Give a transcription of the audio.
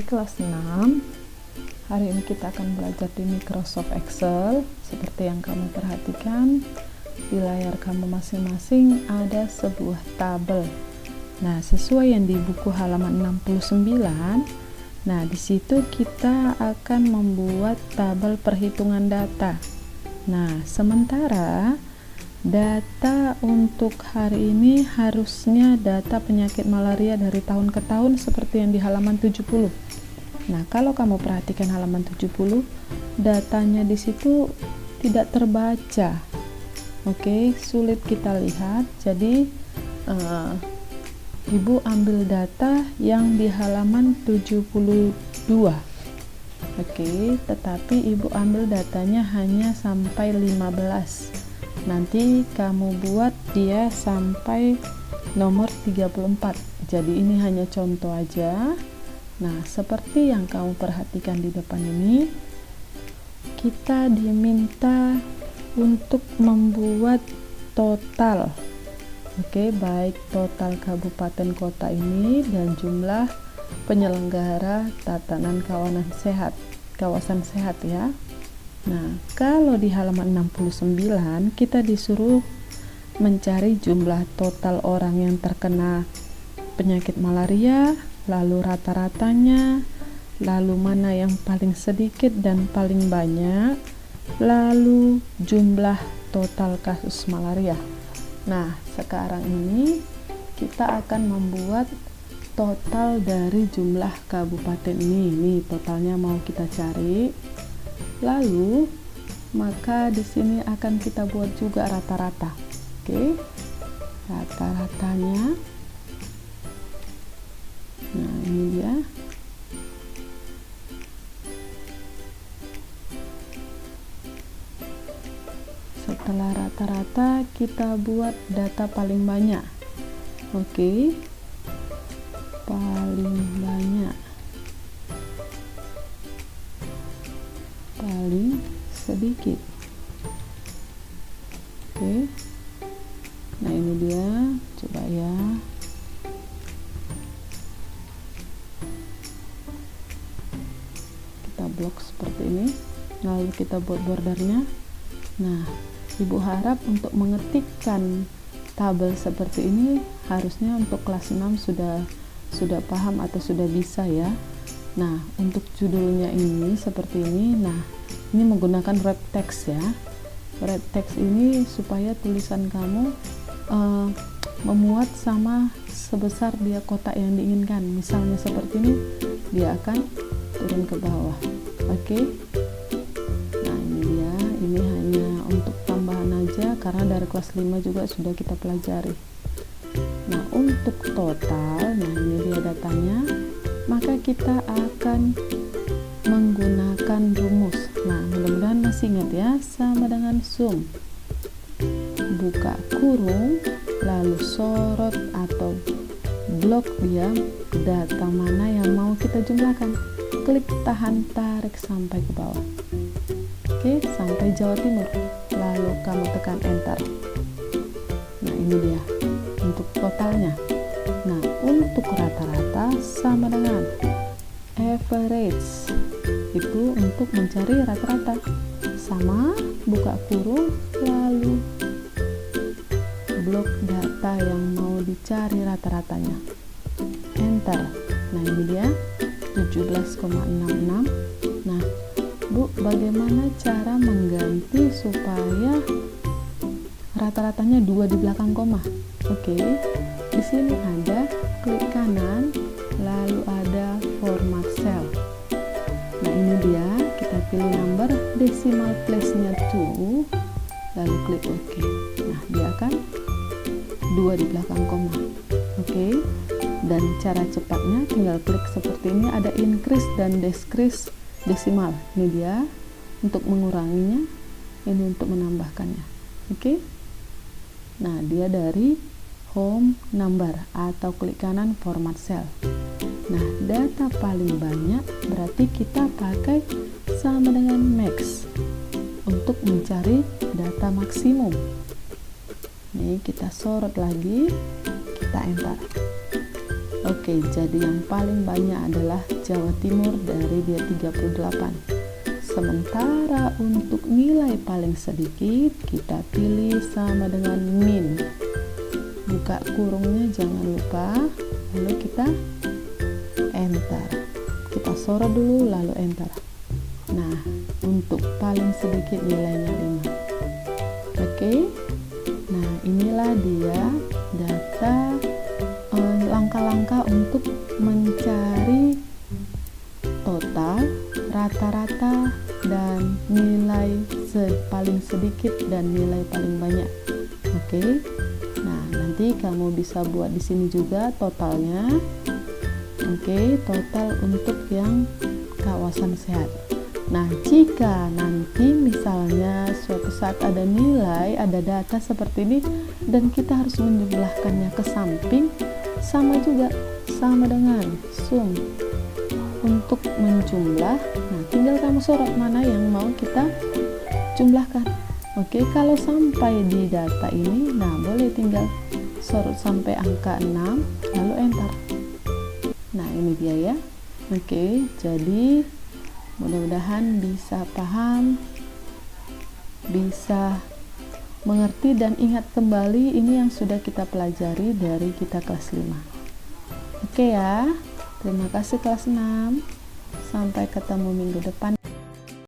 kelas 6. Hari ini kita akan belajar di Microsoft Excel. Seperti yang kamu perhatikan, di layar kamu masing-masing ada sebuah tabel. Nah, sesuai yang di buku halaman 69, nah di situ kita akan membuat tabel perhitungan data. Nah, sementara data untuk hari ini harusnya data penyakit malaria dari tahun ke tahun seperti yang di halaman 70. Nah, kalau kamu perhatikan halaman 70, datanya di situ tidak terbaca. Oke, sulit kita lihat. Jadi Ibu ambil data yang di halaman 72. Oke, tetapi Ibu ambil datanya hanya sampai 15. Nanti kamu buat dia sampai nomor 34. Jadi ini hanya contoh aja. Nah, seperti yang kamu perhatikan di depan ini, kita diminta untuk membuat total. Oke, baik total kabupaten kota ini dan jumlah penyelenggara tatanan kawasan sehat ya. Nah, kalau di halaman 69 kita disuruh mencari jumlah total orang yang terkena penyakit malaria, lalu rata-ratanya, lalu mana yang paling sedikit dan paling banyak, lalu jumlah total kasus malaria. Nah, sekarang ini kita akan membuat total dari jumlah kabupaten ini. Ini totalnya mau kita cari. Lalu, maka di sini akan kita buat juga rata-rata. Oke. Rata-ratanya. Nah, ini dia. Setelah rata-rata, kita buat data paling banyak. Oke. Paling banyak. Paling sedikit. Oke. Nah, ini dia. Coba ya. Kita blok seperti ini. Lalu kita buat bordernya. Nah, Ibu harap untuk mengetikkan tabel seperti ini harusnya untuk kelas 6 sudah paham atau sudah bisa ya. Nah, untuk judulnya ini seperti ini. Nah, ini menggunakan wrap text ya. Wrap text ini supaya tulisan kamu memuat sama sebesar dia kotak yang diinginkan. Misalnya seperti ini, dia akan turun ke bawah. Oke. Nah, ini dia. Ini hanya untuk tambahan aja karena dari kelas 5 juga sudah kita pelajari. Nah, untuk total, nah ini dia datanya. Maka kita akan menggunakan rumus. Nah, mudah-mudahan masih ingat ya, sama dengan sum. Buka kurung, lalu sorot atau blok dia data mana yang mau kita jumlahkan. Klik tahan tarik sampai ke bawah. Oke, sampai Jawa Timur. Lalu kamu tekan enter. Nah, ini dia untuk totalnya. Nah, untuk rata-rata sama dengan average. Itu untuk mencari rata-rata. Sama, buka kurung, lalu blok data yang mau dicari rata-ratanya. Enter. Nah, ini dia 17,66. Nah, Bu, bagaimana cara mengganti supaya rata-ratanya 2 di belakang koma? Oke. Di sini ada klik kanan, lalu ada format cell. Nah, ini dia, kita pilih number decimal place-nya 2, lalu klik OK. Nah, dia akan 2 di belakang koma. Oke. Dan cara cepatnya tinggal klik seperti ini, ada increase dan decrease desimal. Ini dia untuk menguranginya, ini untuk menambahkannya. Oke. Nah, dia dari home number atau klik kanan format cell. Nah, data paling banyak berarti kita pakai sama dengan max untuk mencari data maksimum. Nih, kita sorot lagi, kita enter. Oke, jadi yang paling banyak adalah Jawa Timur dari dia 38. Sementara untuk nilai paling sedikit kita pilih sama dengan min. Buka kurungnya jangan lupa, lalu kita enter. Kita sorot dulu lalu enter. Nah, untuk paling sedikit nilainya 5. Oke. Nah, inilah dia data langkah-langkah untuk mencari total, rata-rata, dan nilai paling sedikit dan nilai paling banyak. Oke. Nah, nanti kamu bisa buat di sini juga totalnya. Oke, total untuk yang kawasan sehat. Nah, jika nanti misalnya suatu saat ada nilai, ada data seperti ini dan kita harus menjumlahkannya ke samping, sama juga, sama dengan sum. Untuk menjumlah, nah tinggal kamu sorot mana yang mau kita jumlahkan. Oke, kalau sampai di data ini, nah boleh tinggal sorot sampai angka 6 lalu enter. Nah, ini dia ya. Oke, jadi mudah-mudahan bisa paham, bisa mengerti dan ingat kembali ini yang sudah kita pelajari dari kita kelas 5. Oke ya. Terima kasih kelas 6. Sampai ketemu minggu depan.